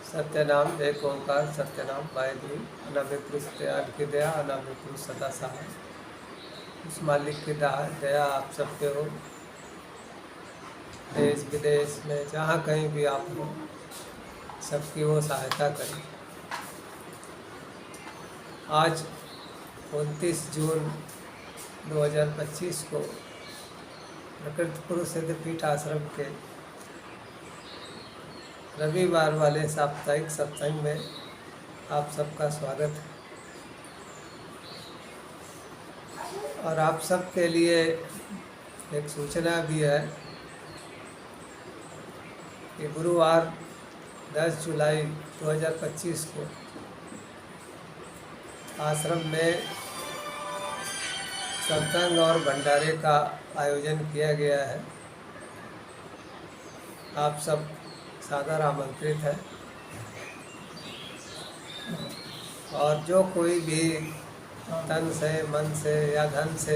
सत्यनाम एक ओंकार सत्यनाम वाहिगुरु अनाम्य पुरुष दयाल की दया अनाम्य पुरुष सदा सहाय। उस मालिक की दया आप सबके हो। देश विदेश में जहाँ कहीं भी आप हो, सबकी वो सहायता करें। आज 29 जून 2025 को प्रकृति पुरुष सिद्धपीठ आश्रम के रविवार वाले साप्ताहिक सत्संग में आप सबका स्वागत है। और आप सबके लिए एक सूचना भी है कि गुरुवार 10 जुलाई 2025 को आश्रम में सत्संग और भंडारे का आयोजन किया गया है। आप सब सादर आमंत्रित है। और जो कोई भी तन से मन से या धन से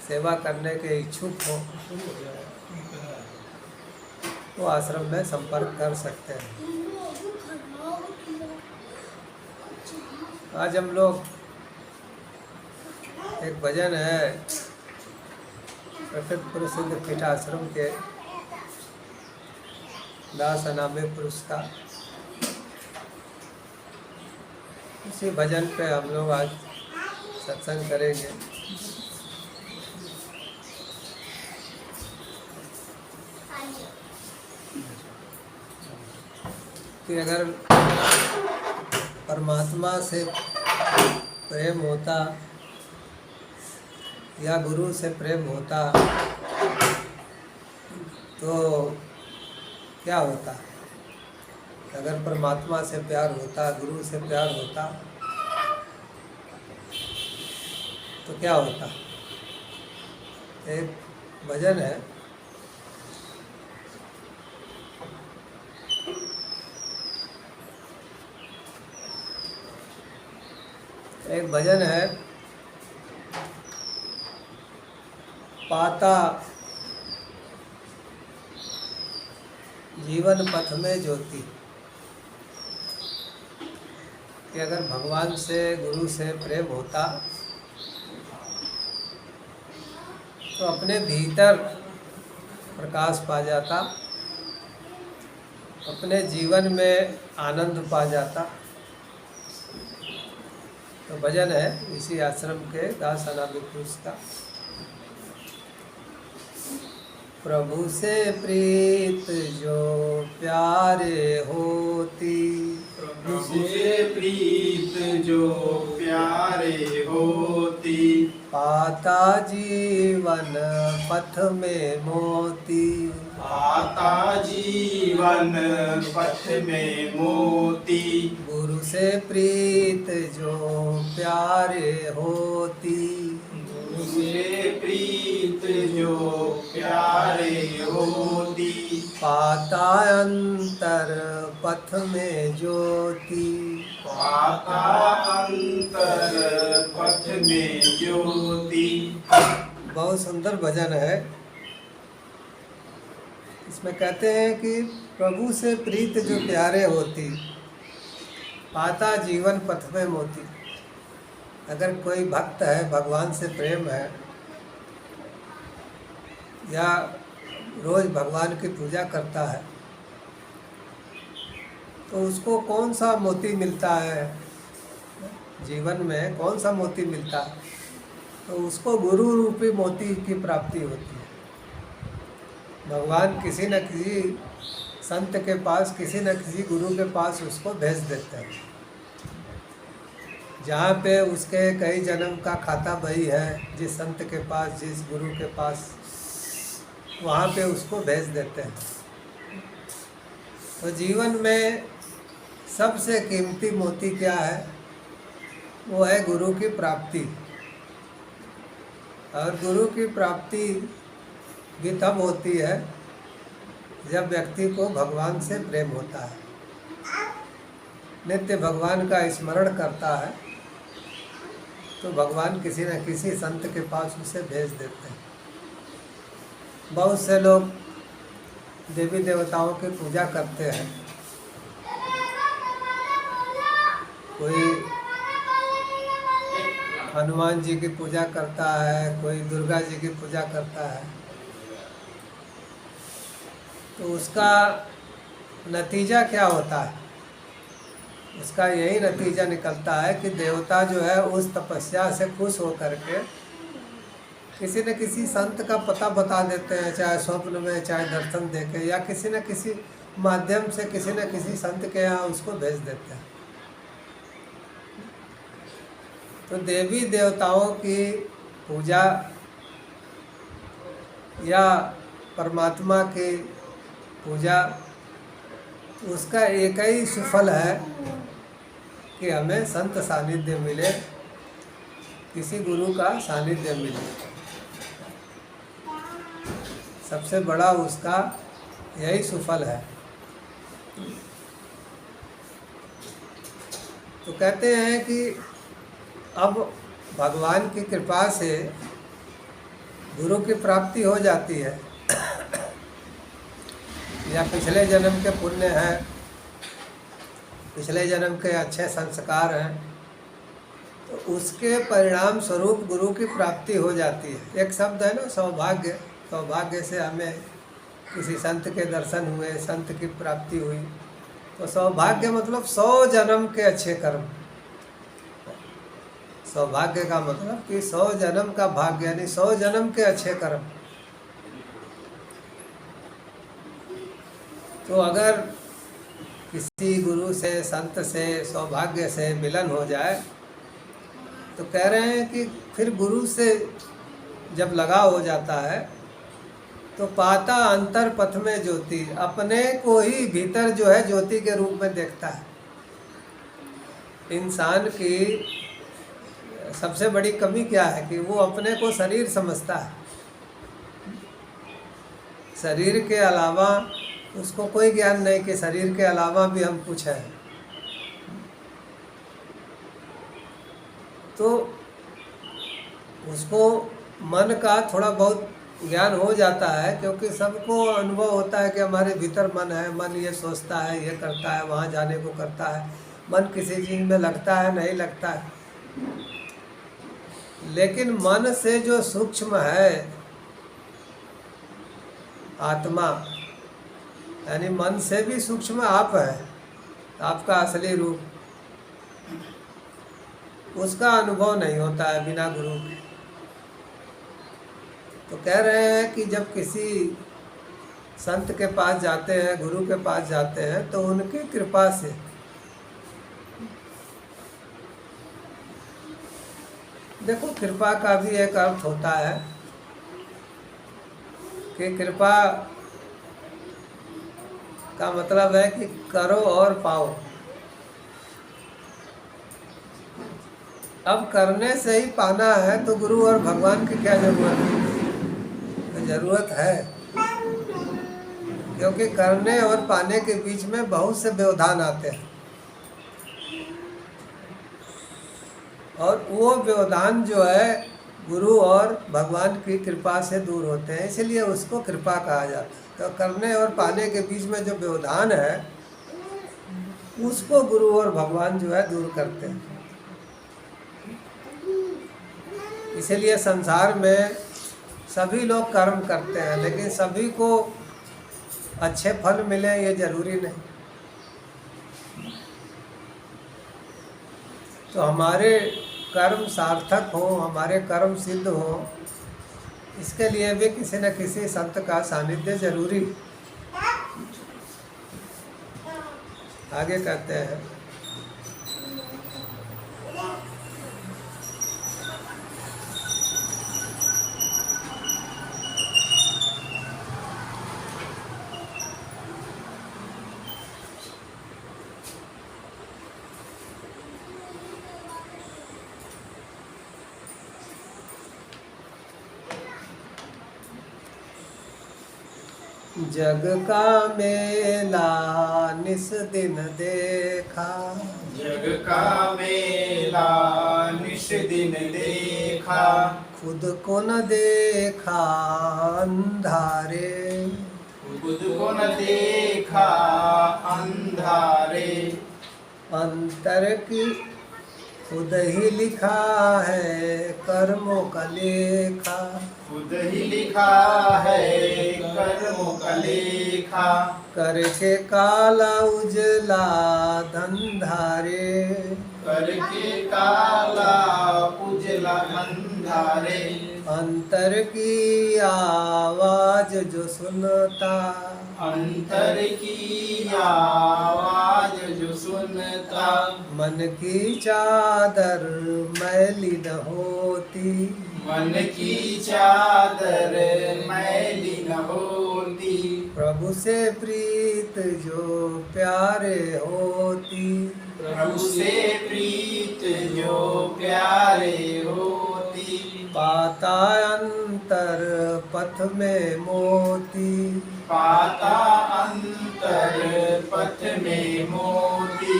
सेवा करने के इच्छुक हो वो आश्रम में संपर्क कर सकते हैं। आज हम लोग एक भजन है प्रकृति पुरुष सिद्धपीठ आश्रम के दास अनाम्य पुरुष का, उसी भजन पे हम लोग आज सत्संग करेंगे। कि अगर परमात्मा से प्रेम होता या गुरु से प्रेम होता तो क्या होता। अगर परमात्मा से प्यार होता, गुरु से प्यार होता तो क्या होता। एक भजन है, एक भजन है, पाता जीवन पथ में ज्योति। कि अगर भगवान से गुरु से प्रेम होता तो अपने भीतर प्रकाश पा जाता, अपने जीवन में आनंद पा जाता। तो भजन है इसी आश्रम के दास अनाम्य पुरुष का। प्रभु से प्रीत जो प्यारे होती, प्रभु से प्रीत जो प्यारे होती, पाता जीवन पथ में मोती। पाता जीवन पथ में मोती, गुरु से प्रीत जो प्यारे होती, गुरु से प्रीत जो प्यारे होती, पाता अंतर पथ में ज्योति। पाता अंतर पथ में ज्योति। बहुत सुंदर भजन है। इसमें कहते हैं कि प्रभु से प्रीत जो प्यारे होती, पाता जीवन पथ में मोती। अगर कोई भक्त है, भगवान से प्रेम है या रोज भगवान की पूजा करता है तो उसको कौन सा मोती मिलता है जीवन में, कौन सा मोती मिलता है। तो उसको गुरु रूपी मोती की प्राप्ति होती है। भगवान किसी न किसी संत के पास, किसी न किसी गुरु के पास उसको भेज देते हैं। जहाँ पे उसके कई जन्म का खाता बही है, जिस संत के पास, जिस गुरु के पास, वहाँ पे उसको भेज देते हैं। तो जीवन में सबसे कीमती मोती क्या है? वो है गुरु की प्राप्ति। और गुरु की प्राप्ति भी तब होती है जब व्यक्ति को भगवान से प्रेम होता है, नित्य भगवान का स्मरण करता है, तो भगवान किसी न किसी संत के पास उसे भेज देते हैं। बहुत से लोग देवी देवताओं की पूजा करते हैं, कोई हनुमान जी की पूजा करता है, कोई दुर्गा जी की पूजा करता है, तो उसका नतीजा क्या होता है? उसका यही नतीजा निकलता है कि देवता जो है उस तपस्या से खुश होकर के किसी न किसी संत का पता बता देते हैं, चाहे स्वप्न में, चाहे दर्शन देके, या किसी न किसी माध्यम से किसी न किसी संत के यहाँ उसको भेज देते हैं। तो देवी देवताओं की पूजा या परमात्मा की पूजा, उसका एक ही सुफल है कि हमें संत सानिध्य मिले, किसी गुरु का सानिध्य मिले। सबसे बड़ा उसका यही सुफल है। तो कहते हैं कि अब भगवान की कृपा से गुरु की प्राप्ति हो जाती है, या पिछले जन्म के पुण्य हैं, पिछले जन्म के अच्छे संस्कार हैं, तो उसके परिणाम स्वरूप गुरु की प्राप्ति हो जाती है। एक शब्द है ना, सौभाग्य। सौभाग्य से हमें किसी संत के दर्शन हुए, संत की प्राप्ति हुई। तो सौभाग्य मतलब 100 जन्म के अच्छे कर्म। सौभाग्य का मतलब कि 100 जन्म का भाग्य, यानी 100 जन्म के अच्छे कर्म। तो अगर किसी गुरु से, संत से, सौभाग्य से मिलन हो जाए, तो कह रहे हैं कि फिर गुरु से जब लगाव हो जाता है तो पाता अंतर पथ में ज्योति, अपने को ही भीतर जो है ज्योति के रूप में देखता है। इंसान की सबसे बड़ी कमी क्या है कि वो अपने को शरीर समझता है। शरीर के अलावा उसको कोई ज्ञान नहीं कि शरीर के अलावा भी हम कुछ हैं। तो उसको मन का थोड़ा बहुत ज्ञान हो जाता है, क्योंकि सबको अनुभव होता है कि हमारे भीतर मन है, मन ये सोचता है, ये करता है, वहाँ जाने को करता है, मन किसी चीज़ में लगता है, नहीं लगता है। लेकिन मन से जो सूक्ष्म है आत्मा, यानी मन से भी सूक्ष्म आप है, आपका असली रूप, उसका अनुभव नहीं होता है बिना गुरु के। तो कह रहे हैं कि जब किसी संत के पास जाते हैं, गुरु के पास जाते हैं, तो उनकी कृपा से देखो, कृपा का भी एक अर्थ होता है कि कृपा का मतलब है कि करो और पाओ। अब करने से ही पाना है, तो गुरु और भगवान की क्या जरूरत है? तो जरूरत है, क्योंकि करने और पाने के बीच में बहुत से व्यवधान आते हैं, और वो व्यवधान जो है गुरु और भगवान की कृपा से दूर होते हैं, इसलिए उसको कृपा कहा जाता है। तो करने और पाने के बीच में जो व्यवधान है, उसको गुरु और भगवान जो है दूर करते हैं। इसलिए संसार में सभी लोग कर्म करते हैं, लेकिन सभी को अच्छे फल मिले ये जरूरी नहीं। तो हमारे कर्म सार्थक हो, हमारे कर्म सिद्ध हो, इसके लिए भी किसी न किसी संत का सानिध्य जरूरी। आगे कहते हैं, जग का मेला निस दिन देखा, जग का मेला निश दिन देखा, खुद को न देखा अंधारे, खुद को न देखा अंधारे, अंतर की खुद ही लिखा है कर्मों का लेखा। खुद ही लिखा है कर्मों का लेखा। करके काला उजला धंधारे, करके काला उजला अंधारे। अंतर की आवाज जो सुनता, अंतर की आवाज जो सुनता। मन की चादर मैली न होती, मन की चादर मैली न होती। प्रभु से प्रीत जो प्यारे होती, प्रभु से प्रीत जो प्यारे होती। पाता अंतर पथ में मोती, पाता अंतर पथ में मोती।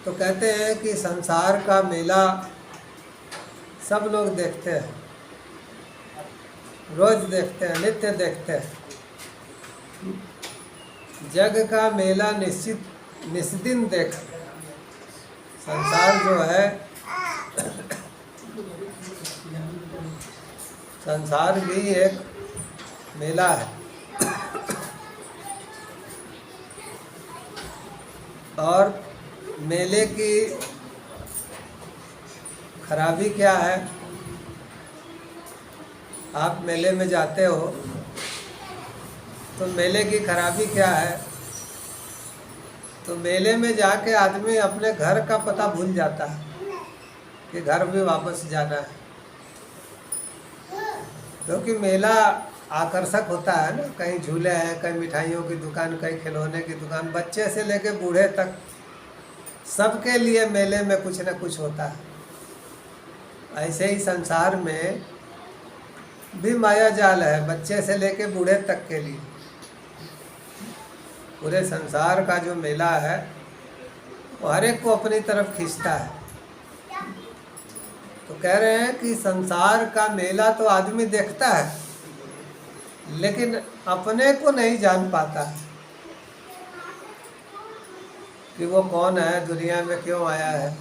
तो कहते हैं कि संसार का मेला सब लोग देखते हैं, रोज देखते हैं, नित्य देखते हैं। जग का मेला निस्दिन देख। संसार जो है, संसार भी एक मेला है। और मेले की खराबी क्या है? आप मेले में जाते हो तो मेले की खराबी क्या है? तो मेले में जाके आदमी अपने घर का पता भूल जाता है कि घर भी वापस जाना है। क्योंकि मेला आकर्षक होता है ना, कहीं झूले हैं, कहीं मिठाइयों की दुकान, कहीं खिलौने की दुकान, बच्चे से लेके बूढ़े तक सबके लिए मेले में कुछ न कुछ होता है। ऐसे ही संसार में भी माया जाल है, बच्चे से लेके बूढ़े तक के लिए। पूरे संसार का जो मेला है वो हर एक को अपनी तरफ खींचता है। तो कह रहे हैं कि संसार का मेला तो आदमी देखता है, लेकिन अपने को नहीं जान पाता कि वो कौन है, दुनिया में क्यों आया है।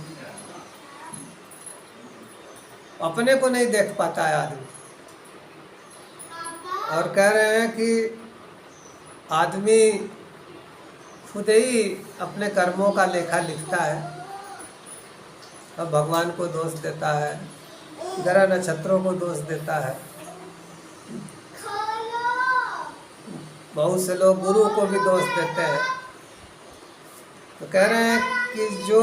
अपने को नहीं देख पाता है आदमी। और कह रहे हैं कि आदमी खुद ही अपने कर्मों का लेखा लिखता है और भगवान को दोष देता है, ग्रह नक्षत्रों को दोष देता है। बहुत से लोग गुरु को भी दोष देते हैं। तो कह रहे हैं कि जो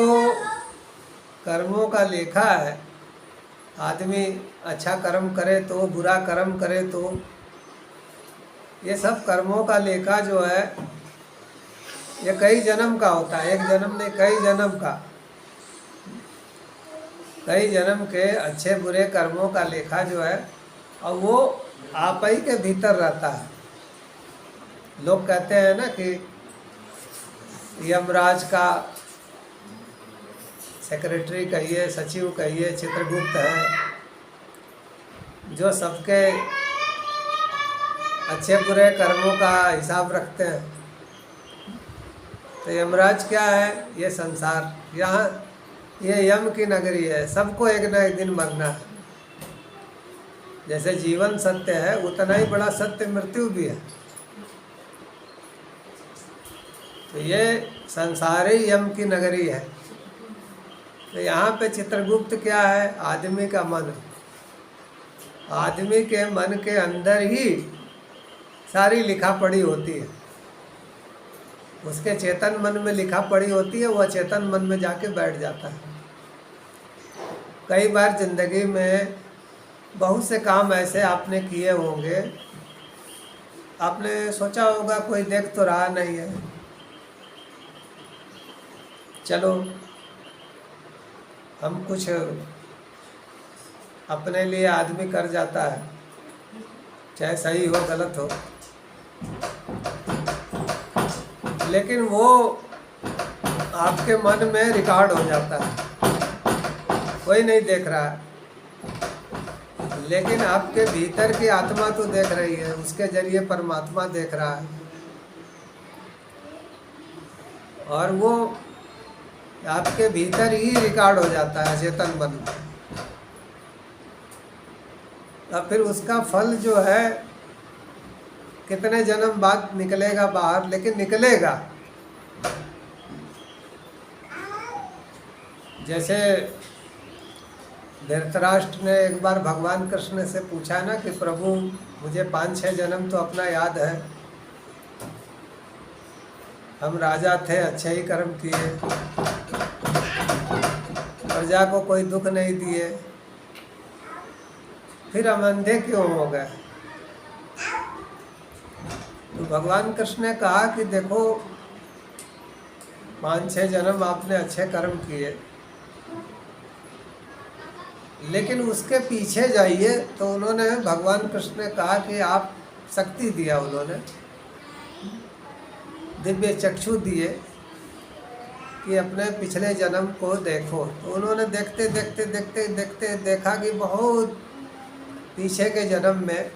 कर्मों का लेखा है, आदमी अच्छा कर्म करे तो, बुरा कर्म करे तो, ये सब कर्मों का लेखा जो है ये कई जन्म का होता है। एक जन्म नहीं, कई जन्म का, कई जन्म के अच्छे बुरे कर्मों का लेखा जो है, और वो आप ही के भीतर रहता है। लोग कहते हैं ना कि यमराज का सेक्रेटरी कहिए, सचिव कहिए, चित्रगुप्त है, जो सबके अच्छे बुरे कर्मों का हिसाब रखते हैं। तो यमराज क्या है? ये संसार, यहाँ ये यम की नगरी है, सबको एक ना एक दिन मरना है। जैसे जीवन सत्य है, उतना ही बड़ा सत्य मृत्यु भी है। तो ये संसार ही यम की नगरी है। तो यहाँ पे चित्रगुप्त क्या है? आदमी का मन। आदमी के मन के अंदर ही सारी लिखा पढ़ी होती है। उसके चेतन मन में लिखा पढ़ी होती है, वह चेतन मन में जाके बैठ जाता है। कई बार जिंदगी में बहुत से काम ऐसे आपने किए होंगे, आपने सोचा होगा कोई देख तो रहा नहीं है, चलो हम कुछ अपने लिए आदमी कर जाता है, चाहे सही हो गलत हो, लेकिन वो आपके मन में रिकॉर्ड हो जाता है, कोई नहीं देख रहा है। लेकिन आपके भीतर की आत्मा तो देख रही है, उसके जरिए परमात्मा देख रहा है, और वो आपके भीतर ही रिकॉर्ड हो जाता है चेतन मन में। अब फिर उसका फल जो है कितने जन्म बाद निकलेगा बाहर, लेकिन निकलेगा। जैसे धृतराष्ट्र ने एक बार भगवान कृष्ण से पूछा ना कि प्रभु मुझे 5-6 जन्म तो अपना याद है, हम राजा थे, अच्छे ही कर्म किए, प्रजा को कोई दुख नहीं दिए, फिर हम अंधे क्यों हो गए? तो भगवान कृष्ण ने कहा कि देखो 5-6 जन्म आपने अच्छे कर्म किए, लेकिन उसके पीछे जाइए तो उन्होंने, भगवान कृष्ण ने कहा कि आप शक्ति दिया, उन्होंने दिव्य चक्षु दिए कि अपने पिछले जन्म को देखो। तो उन्होंने देखते देखते देखते देखते देखा कि बहुत पीछे के जन्म में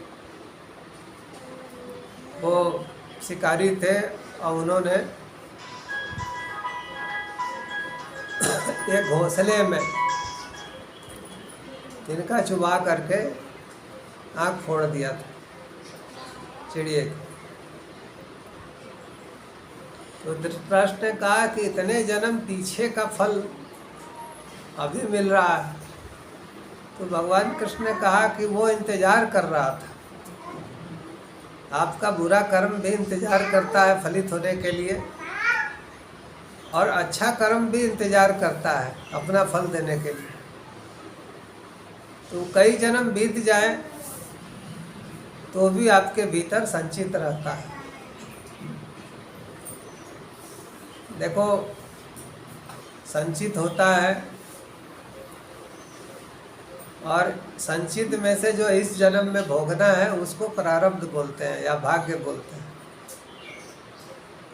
वो शिकारी थे और उन्होंने एक घोंसले में तिनका चुबा करके आँख फोड़ दिया था चिड़िए को। तो धृतराष्ट्र ने कहा कि इतने जन्म पीछे का फल अभी मिल रहा है। तो भगवान कृष्ण ने कहा कि वो इंतजार कर रहा था, आपका बुरा कर्म भी इंतजार करता है फलित होने के लिए, और अच्छा कर्म भी इंतजार करता है अपना फल देने के लिए। तो कई जन्म बीत जाए तो भी आपके भीतर संचित रहता है। देखो संचित होता है, और संचित में से जो इस जन्म में भोगना है उसको प्रारब्ध बोलते हैं या भाग्य बोलते हैं,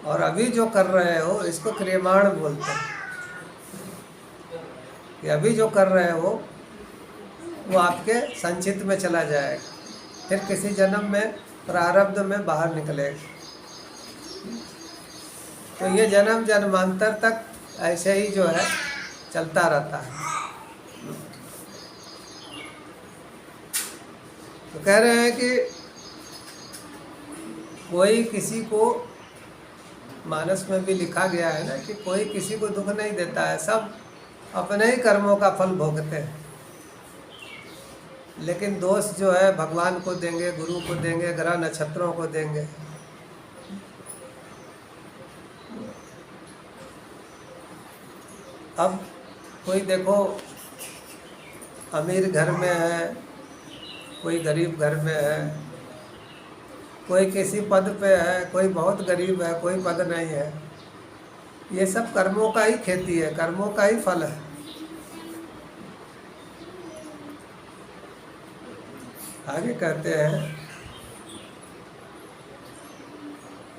और अभी जो कर रहे हो इसको क्रियमाण बोलते हैं। कि अभी जो कर रहे हो वो आपके संचित में चला जाएगा, फिर किसी जन्म में प्रारब्ध में बाहर निकलेगा। तो ये जन्म जन्मांतर तक ऐसे ही जो है चलता रहता है। तो कह रहे हैं कि कोई किसी को, मानस में भी लिखा गया है ना कि कोई किसी को दुख नहीं देता है, सब अपने ही कर्मों का फल भोगते हैं। लेकिन दोष जो है भगवान को देंगे, गुरु को देंगे, ग्रह नक्षत्रों को देंगे। अब कोई देखो अमीर घर में है, कोई गरीब घर में है, कोई किसी पद पे है, कोई बहुत गरीब है, कोई पद नहीं है। ये सब कर्मों का ही खेती है, कर्मों का ही फल है। आगे कहते हैं,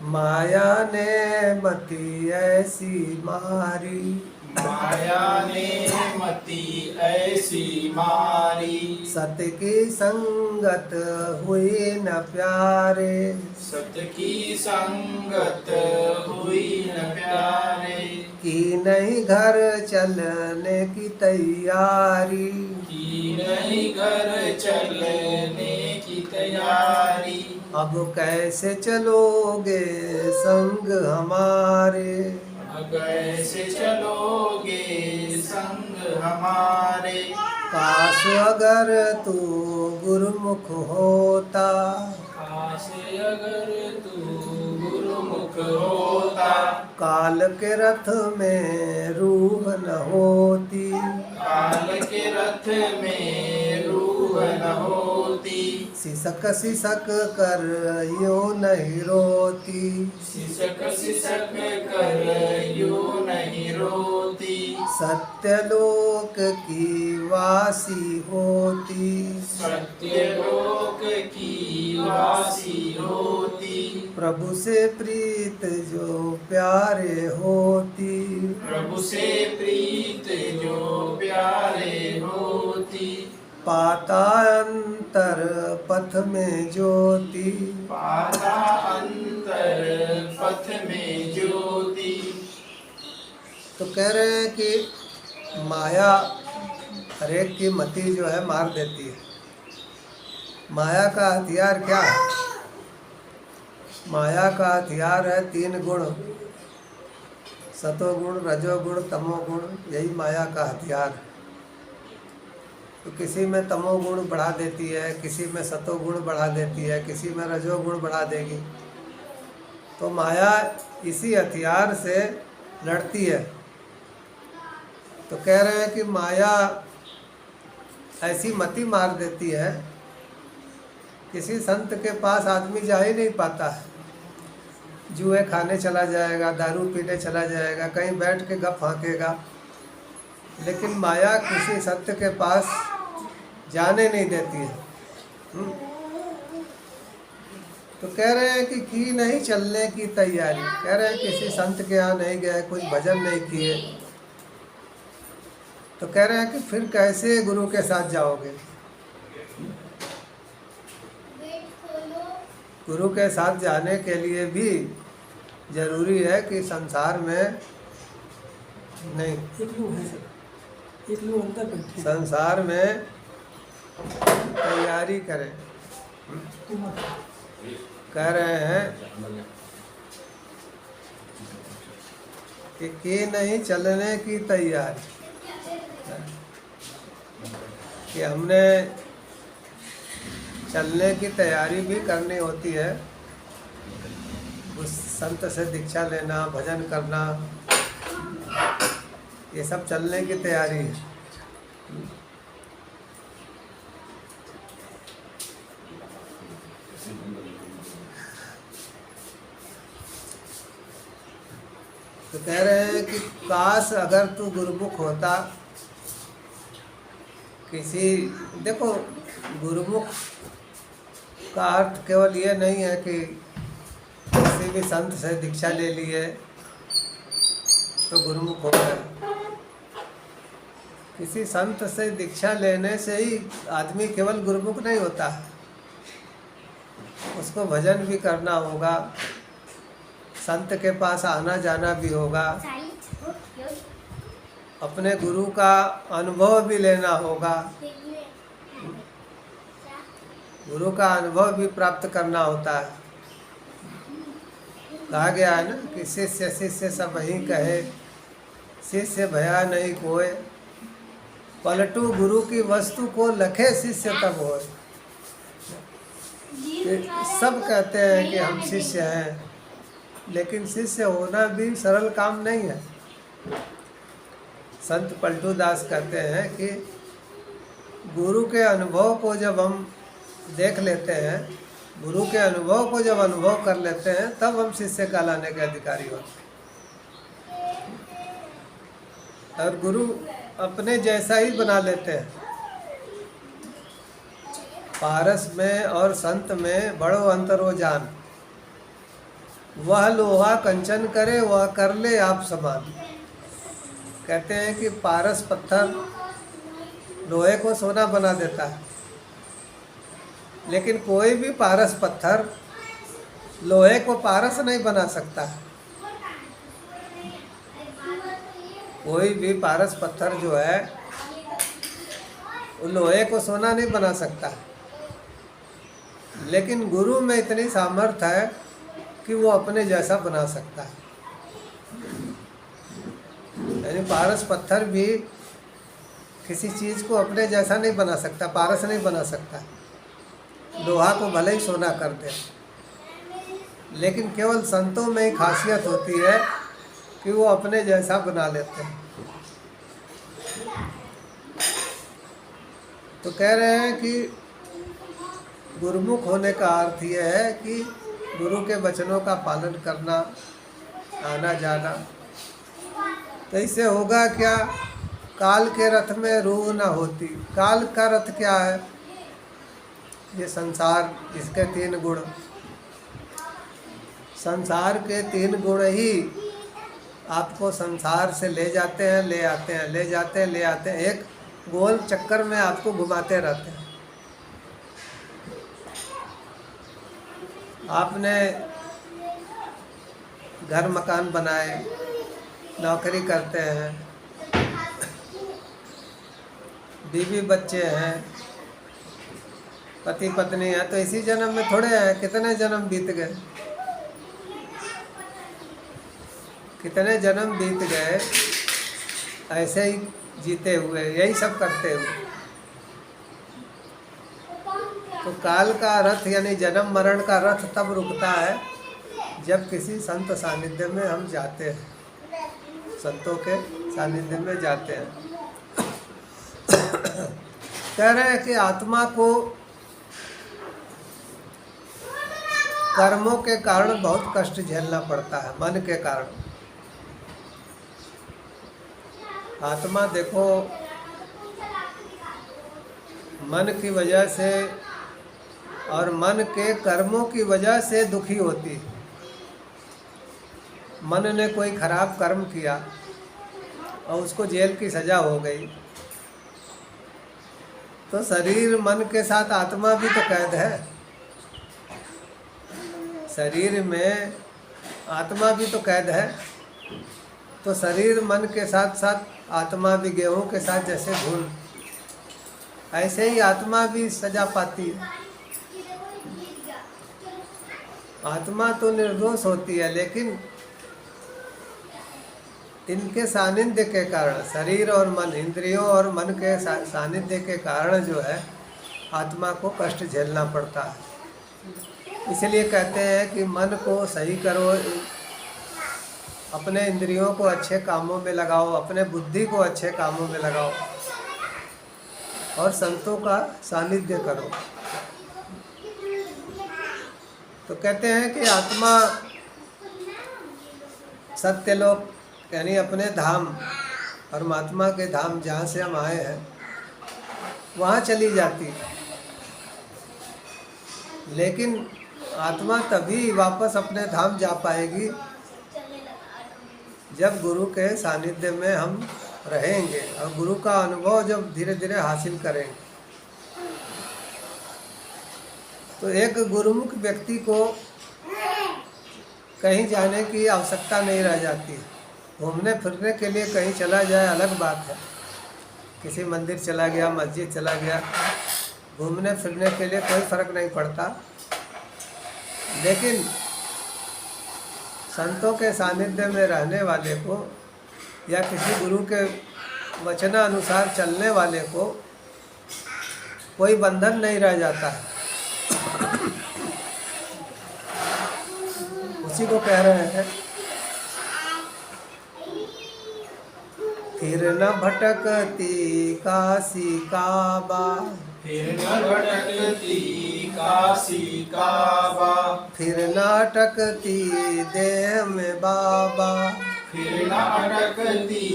माया ने मति ऐसी मारी, माया ने मति ऐसी मारी, सत की संगत हुई न प्यारे, सत की संगत हुई न प्यारे, की नहीं घर चलने की तैयारी, की नहीं घर चलने की तैयारी। अब कैसे चलोगे संग हमारे, अब कैसे चलोगे संग हमारे। काश अगर तू गुरुमुख होता, काश अगर तू गुरुमुख होता, काल के रथ में रूह न होती, काल के रथ में रूह न होती, सिसक सिसक कर यूं नहीं रोती, सिसक सिसक कर यूं नहीं रोती, सत्यलोक की वासी होती, सत्यलोक की वासी होती, प्रभु से प्रीत जो प्यारे होती, प्रभु से प्रीत जो प्यारे होती, पाता अंतर पथ में ज्योति। पाता अंतर पथ में ज्योति। तो कह रहे हैं कि माया हरेक की मति जो है मार देती है। माया का हथियार क्या है? माया का हथियार है 3 गुण, सतोगुण, रजोगुण, तमोगुण। यही माया का हथियार है। तो किसी में तमोगुण बढ़ा देती है, किसी में सतोगुण बढ़ा देती है, किसी में रजोगुण बढ़ा देगी। तो माया इसी हथियार से लड़ती है। तो कह रहे हैं कि माया ऐसी मति मार देती है, किसी संत के पास आदमी जा ही नहीं पाता है। जुए खाने चला जाएगा, दारू पीने चला जाएगा, कहीं बैठ के गप हाँकेगा, लेकिन माया किसी संत के पास जाने नहीं देती है। तो कह रहे हैं कि नहीं चलने की तैयारी। कह रहे हैं किसी संत के यहाँ नहीं गए, कुछ भजन नहीं किए, तो कह रहे हैं कि फिर कैसे गुरु के साथ जाओगे? गुरु के साथ जाने के लिए भी जरूरी है कि संसार में नहीं, संसार में तैयारी करें। कह रहे हैं कि नहीं चलने की तैयारी, कि हमने चलने की तैयारी भी करनी होती है। उस संत से दीक्षा लेना, भजन करना, ये सब चलने की तैयारी है। तो कह रहे हैं कि काश अगर तू गुरुमुख होता। देखो, गुरुमुख का अर्थ केवल ये नहीं है कि किसी भी संत से दीक्षा ले लिए तो गुरुमुख हो गए। किसी संत से दीक्षा लेने से ही आदमी केवल गुरुमुख नहीं होता, उसको भजन भी करना होगा, संत के पास आना जाना भी होगा, अपने गुरु का अनुभव भी लेना होगा, गुरु का अनुभव भी प्राप्त करना होता है। कहा गया है ना कि शिष्य शिष्य सब ही कहे, शिष्य भया नहीं कोय, पलटू गुरु की वस्तु को लखे शिष्य तब होय। सब कहते हैं कि हम शिष्य हैं, लेकिन शिष्य होना भी सरल काम नहीं है। संत पलटू दास कहते हैं कि गुरु के अनुभव को जब हम देख लेते हैं, गुरु के अनुभव को जब अनुभव कर लेते हैं, तब हम शिष्य कहलाने के अधिकारी होते हैं। और गुरु अपने जैसा ही बना लेते हैं। पारस में और संत में बड़ो अंतर हो जान, वह लोहा कंचन करे, वह कर ले आप समान। कहते हैं कि पारस पत्थर लोहे को सोना बना देता है, लेकिन कोई भी पारस पत्थर लोहे को पारस नहीं बना सकता। कोई भी पारस पत्थर जो है वो लोहे को सोना नहीं बना सकता, लेकिन गुरु में इतनी सामर्थ्य है कि वो अपने जैसा बना सकता है। यानी पारस पत्थर भी किसी चीज़ को अपने जैसा नहीं बना सकता, पारस नहीं बना सकता। लोहा को भले ही सोना कर दे, लेकिन केवल संतों में ही खासियत होती है कि वो अपने जैसा बना लेते हैं। तो कह रहे हैं कि गुरुमुख होने का अर्थ यह है कि गुरु के वचनों का पालन करना, आना जाना। तो इससे होगा क्या? काल के रथ में रूह न होती। काल का रथ क्या है? ये संसार, इसके 3 गुण। संसार के 3 गुण ही आपको संसार से ले जाते हैं, ले आते हैं, ले जाते हैं, ले आते हैं। एक गोल चक्कर में आपको घुमाते रहते हैं। आपने घर मकान बनाए, नौकरी करते हैं, बीवी बच्चे हैं, पति पत्नी है, तो इसी जन्म में थोड़े हैं, कितने जन्म बीत गए, कितने जन्म बीत गए ऐसे ही जीते हुए, यही सब करते हुए। तो काल का रथ यानी जन्म मरण का रथ तब रुकता है जब किसी संत सानिध्य में हम जाते हैं, संतों के सानिध्य में जाते हैं। कह रहे हैं कि आत्मा को कर्मों के कारण बहुत कष्ट झेलना पड़ता है, मन के कारण। आत्मा देखो मन की वजह से और मन के कर्मों की वजह से दुखी होती है। मन ने कोई खराब कर्म किया और उसको जेल की सजा हो गई, तो शरीर मन के साथ आत्मा भी तो कैद है। शरीर में आत्मा भी तो कैद है, तो शरीर मन के साथ साथ आत्मा भी गेहूं के साथ जैसे घुल, ऐसे ही आत्मा भी सजा पाती है। आत्मा तो निर्दोष होती है, लेकिन इनके सानिध्य के कारण, शरीर और मन, इंद्रियों और मन के सानिध्य के कारण जो है आत्मा को कष्ट झेलना पड़ता है। इसलिए कहते हैं कि मन को सही करो, अपने इंद्रियों को अच्छे कामों में लगाओ, अपने बुद्धि को अच्छे कामों में लगाओ और संतों का सानिध्य करो। तो कहते हैं कि आत्मा सत्यलोक यानी अपने धाम, परमात्मा के धाम जहाँ से हम आए हैं वहाँ चली जाती है। लेकिन आत्मा तभी वापस अपने धाम जा पाएगी जब गुरु के सानिध्य में हम रहेंगे और गुरु का अनुभव जब धीरे धीरे हासिल करेंगे। तो एक गुरुमुख व्यक्ति को कहीं जाने की आवश्यकता नहीं रह जाती है। घूमने फिरने के लिए कहीं चला जाए अलग बात है, किसी मंदिर चला गया, मस्जिद चला गया, घूमने फिरने के लिए कोई फर्क नहीं पड़ता। लेकिन संतों के सानिध्य में रहने वाले को या किसी गुरु के वचनानुसार चलने वाले को कोई बंधन नहीं रह जाता है। उसी को कह रहे हैं, फिर न भटकती काशी काबा, फिर न भटकती काशी काबा, फिर न अटकती देह में बाबा, फिर न अटकती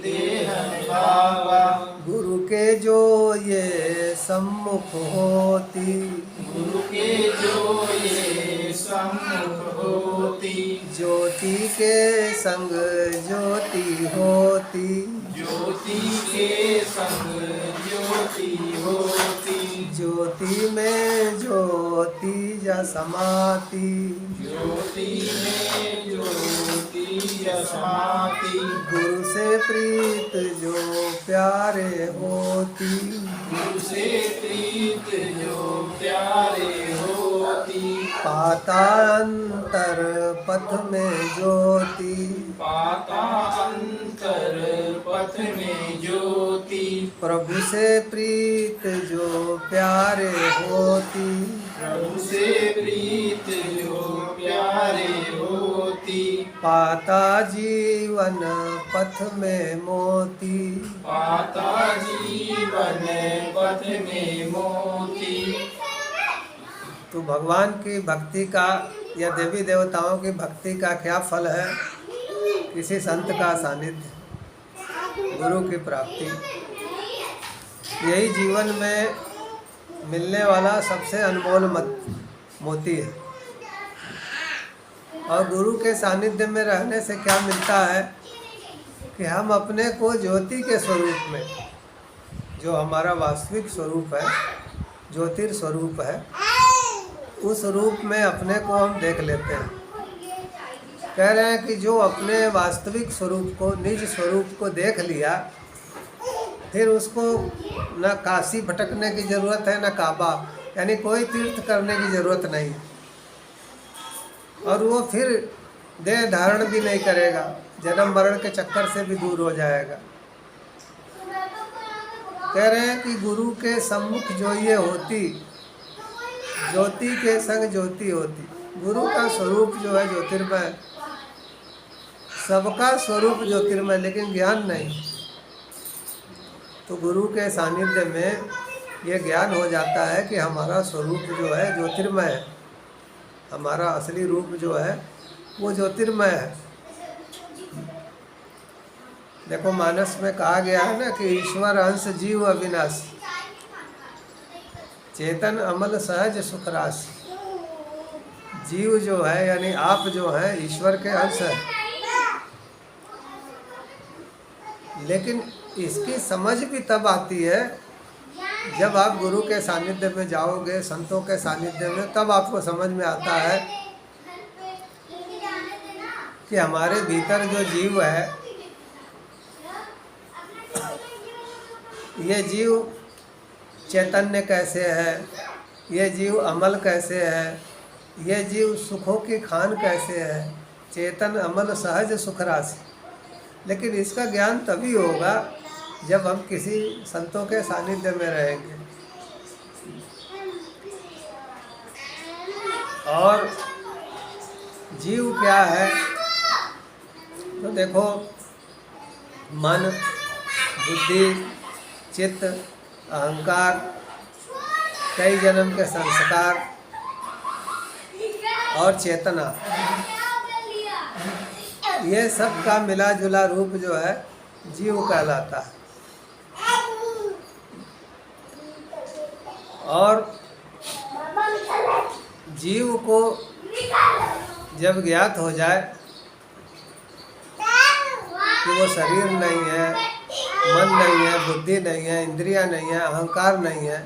देह में बाबा। गुरु के जो ये सम्मुख होती, गुरु के जो ये सम्मुख होती, ज्योति के संग ज्योति होती, ज्योति के संग ज्योति होती, ज्योति में ज्योति जा समाती, ज्योति में ज्योति समाती। गुरु से प्रीत जो प्यारे होती, गुरु से प्रीत जो प्यारे होती, पाता अंतर पथ में ज्योति, पाता अंतर पथ में ज्योति। प्रभु से प्रीत जो प्यारे होती, प्रभु से प्रीत जो प्यारे होती, पाता जीवन पथ में मोती, पाता जीवन पथ में मोती। तो भगवान की भक्ति का या देवी देवताओं की भक्ति का क्या फल है? किसी संत का सानिध्य, गुरु की प्राप्ति, यही जीवन में मिलने वाला सबसे अनमोल मोती है। और गुरु के सानिध्य में रहने से क्या मिलता है कि हम अपने को ज्योति के स्वरूप में जो हमारा वास्तविक स्वरूप है, ज्योतिर्स्वरूप है, उस रूप में अपने को हम देख लेते हैं। कह रहे हैं कि जो अपने वास्तविक स्वरूप को, निज स्वरूप को देख लिया, फिर उसको न काशी भटकने की ज़रूरत है, न काबा, यानी कोई तीर्थ करने की ज़रूरत नहीं, और वो फिर देह धारण भी नहीं करेगा, जन्म मरण के चक्कर से भी दूर हो जाएगा। कह रहे हैं कि गुरु के सम्मुख जो ये होती, ज्योति के संग ज्योति होती। गुरु का स्वरूप जो है ज्योतिर्मय, सबका स्वरूप ज्योतिर्मय, लेकिन ज्ञान नहीं। तो गुरु के सानिध्य में ये ज्ञान हो जाता है कि हमारा स्वरूप जो है ज्योतिर्मय है, हमारा असली रूप जो है वो ज्योतिर्मय है। देखो मानस में कहा गया है ना कि ईश्वर अंश जीव अविनाशी, चेतन अमल सहज सुख राशि। जीव जो है यानी आप जो है ईश्वर के अंश है, लेकिन इसकी समझ भी तब आती है जब आप गुरु के सानिध्य में जाओगे, संतों के सानिध्य में, तब आपको समझ में आता है कि हमारे भीतर जो जीव है, ये जीव चैतन्य कैसे है, ये जीव अमल कैसे है, ये जीव सुखों की खान कैसे है, चेतन अमल सहज सुख राशि। लेकिन इसका ज्ञान तभी होगा जब हम किसी संतों के सानिध्य में रहेंगे। और जीव क्या है, तो देखो मन, बुद्धि, चित्त, अहंकार, कई जन्म के संस्कार और चेतना, ये सब का मिला जुला रूप जो है जीव कहलाता है। और जीव को जब ज्ञात हो जाए कि वो शरीर नहीं है, मन नहीं है, बुद्धि नहीं है, इंद्रियां नहीं है, अहंकार नहीं है,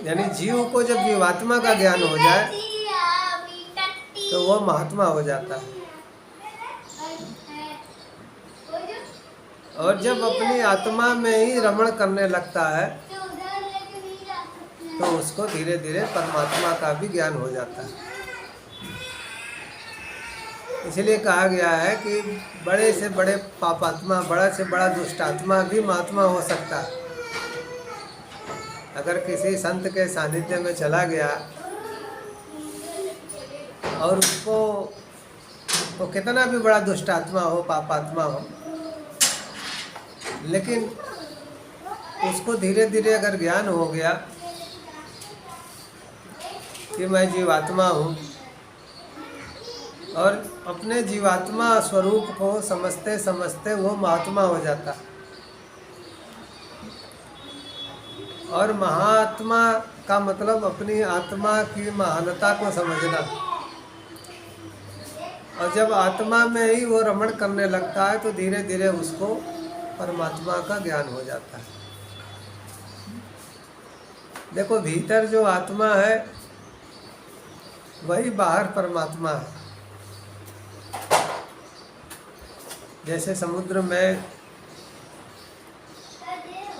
यानी जीव को जब जीवात्मा का ज्ञान हो जाए तो वो महात्मा हो जाता है। और जब अपनी आत्मा में ही रमण करने लगता है तो उसको धीरे धीरे परमात्मा का भी ज्ञान हो जाता है। इसलिए कहा गया है कि बड़े से बड़े पापात्मा, बड़ा से बड़ा दुष्टात्मा भी महात्मा हो सकता है। अगर किसी संत के सानिध्य में चला गया और उसको तो कितना भी बड़ा दुष्टात्मा हो, पापात्मा हो, लेकिन उसको धीरे धीरे अगर ज्ञान हो गया कि मैं जीवात्मा हूँ, और अपने जीवात्मा स्वरूप को समझते समझते वो महात्मा हो जाता। और महात्मा का मतलब अपनी आत्मा की महानता को समझना। और जब आत्मा में ही वो रमण करने लगता है तो धीरे धीरे उसको परमात्मा का ज्ञान हो जाता है। देखो भीतर जो आत्मा है वही बाहर परमात्मा है। जैसे समुद्र में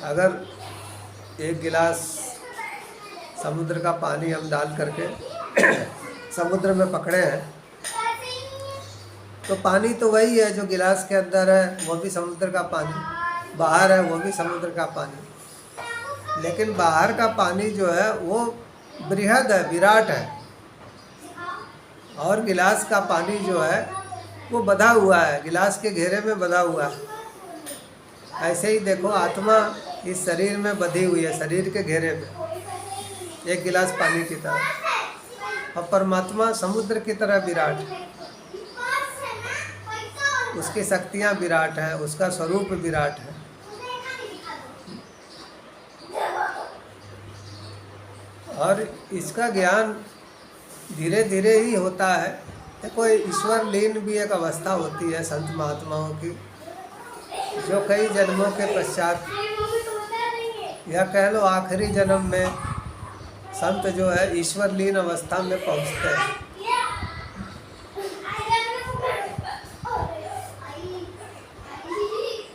अगर एक गिलास समुद्र का पानी हम डाल करके समुद्र में पकड़े हैं, तो पानी तो वही है जो गिलास के अंदर है, वो भी समुद्र का पानी, बाहर है वो भी समुद्र का पानी। लेकिन बाहर का पानी जो है वो बृहद है, विराट है, और गिलास का पानी जो है वो बधा हुआ है, गिलास के घेरे में बधा हुआ है। ऐसे ही देखो आत्मा इस शरीर में बधी हुई है, शरीर के घेरे में, एक गिलास पानी की तरह। और परमात्मा समुद्र की तरह विराट है, उसकी शक्तियाँ विराट हैं, उसका स्वरूप विराट है। और इसका ज्ञान धीरे धीरे ही होता है देखो ईश्वर लीन भी एक अवस्था होती है संत महात्माओं की, जो कई जन्मों के पश्चात या कह लो आखिरी जन्म में संत जो है ईश्वर लीन अवस्था में पहुंचते हैं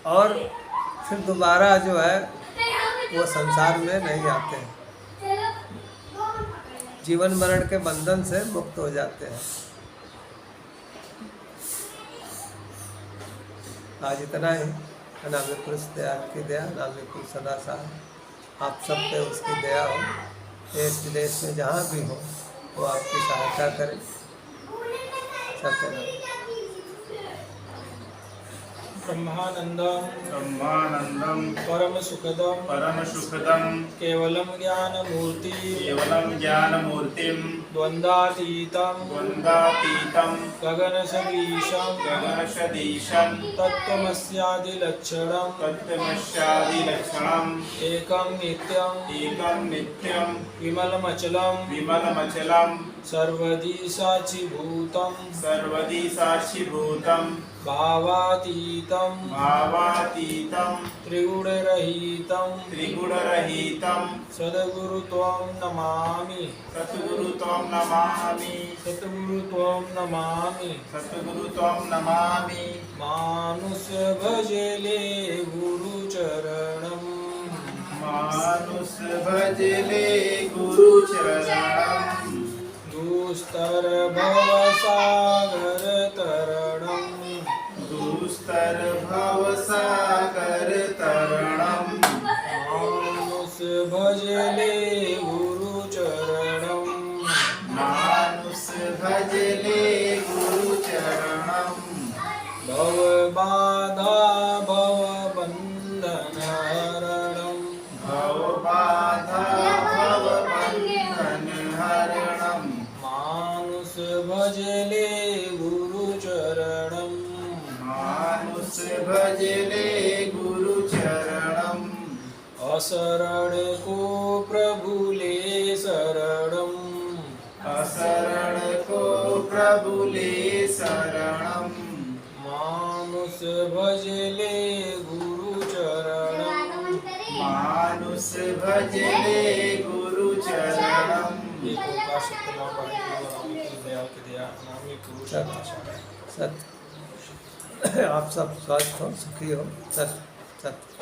और फिर दोबारा जो है वो संसार में नहीं आते हैं, जीवन मरण के बंधन से मुक्त हो जाते हैं। आज इतना ही। अनामी पुरुष दयाल की दया, अनामी पुरुष सदा साथ आप सब पे उसकी दया हो। देश विदेश में जहाँ भी हो वो आपकी सहायता करें। सत्यनारायण। ब्रह्मानंदम ब्रह्मानंदम परम सुखदम परम सुखदम केवलम ज्ञान मूर्ति केवलम ज्ञान मूर्तिम द्वंद्वातीतम द्वंद्वातीतम गगन सदीशम गगन सदीशम तत्त्वमस्यादिलक्षणम तत्त्वमस्यादि लक्षणम एकम नित्यम एकम नित्यम विमलमचलम विमलमचलम सर्वदी साक्षीभूतम सर्वदी साक्षीभूतम भावातीतम भावातीतम त्रिगुणरहितम त्रिगुणरहितम सद्गुरु त्वं नमामि सद्गुरु त्वं नमामि सद्गुरु त्वं नमामि सद्गुरु त्वं नमामि मानुष्य भजले गुरुचरणम मानुष भजले गुरुचरणम दुस्तर भवसागर तरणम दुस्तर भवसागर तरणम मानुष भजले गुरुचरणम मानुष भजले गुरुचरणम भवबाधा भवबन्धन हरणम भवबाधा भवबन्धन हरणम मानुष भजले गुरुचरणम मानुष भजले गुरुचरणम असरण को प्रभु ले शरणम असरण को प्रभु ले शरणम मानुष भजले गुरुचरणम मानुष भजले गुरुचरणम एक ओंकार सत्यनाम वाहिगुरु की दया की दया नामी पुरुष सत्य। आप सब स्वस्थ हो, सुखी हो। सत्य सत्य।